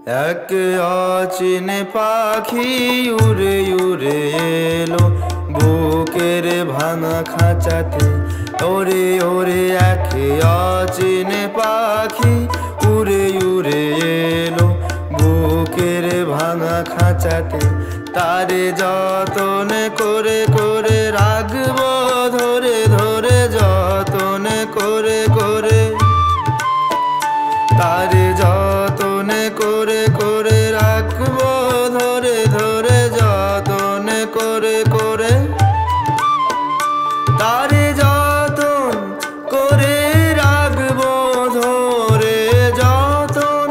এক অচিনে পাখি উড়ে উড়ে এলো বুকের ভাঙা খাঁচাতে। ওরে ওরে এক অচিনে পাখি উড়ে উড়ে এলো বুকের ভাঙা খাঁচাতে। তারে যতন করে করে রাখবো ধরে ধরে, যতন করে করে তারে যতন করে করে রাখবো ধরে ধরে, যতন করে করে তারে যতন করে রাখবো ধরে, যতন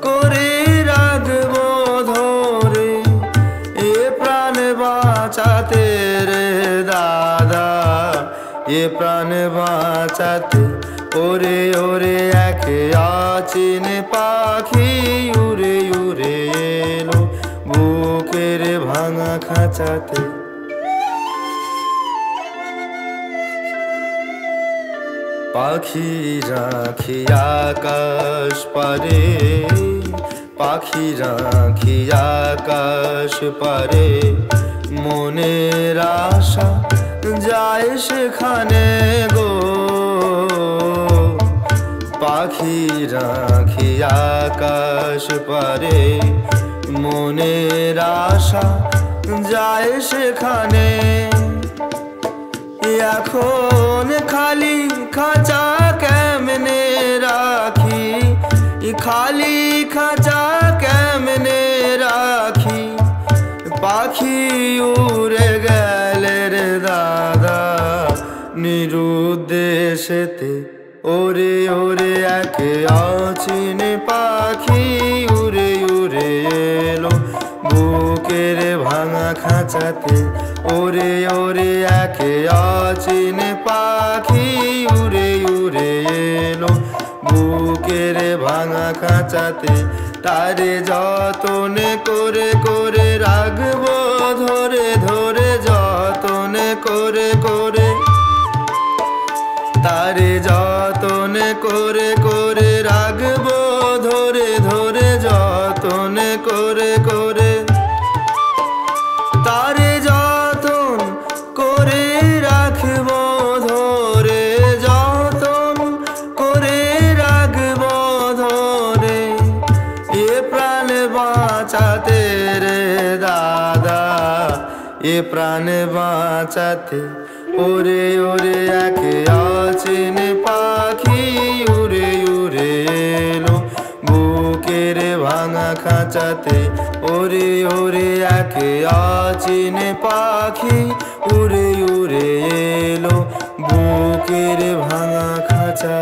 করে রাখবো ধরে। এ প্রাণ বাঁচাতে রে দাদা, এ প্রাণ বাঁচাতে। ওরে ওরে এক অচিনে পাখি উড়ে উড়ে এলো বুকের ভাঙা খাঁচাতে। পাখি রাখি আকাশ পারে, পাখি রাখি আকাশ পারে, মনের আশা যায় সেখানে গো। পাখি রাখি আকাশ পারে, মনের আশা যায় সেখানে। এখন খালি খাঁচা কেমনে রাখি, খালি খাঁচা কেমনে রাখি। পাখি উড়ে গেলে রে দাদা নিরুদ্দেশেতে। ওরে ওরে এক অচিনে পাখি উড়ে উড়ে এলো বুকের ভাঙা খাঁচাতে। ওরে ওরে এক অচিনে পাখি উড়ে উড়ে এলো বুকের ভাঙা খাঁচাতে। তারে যতন করে করে রাখবো ধরে ধরে, যতন করে করে তারে যতন করে করে রাখবো ধরে ধরে, যতন করে করে তারে যতন করে রাখবো ধরে, যতন করে রাখবো ধরে। এ প্রাণ বাঁচাতে রে দাদা, এ প্রাণ বাঁচাতে। ওরে ওরে এক অচিনে পাখি উড়ে উড়ে এলো বুকের ভাঙা খাঁচাতে। ওরে ওরে এক অচিনে পাখি উড়ে উড়ে এলো বুকের ভাঙা খাঁচা।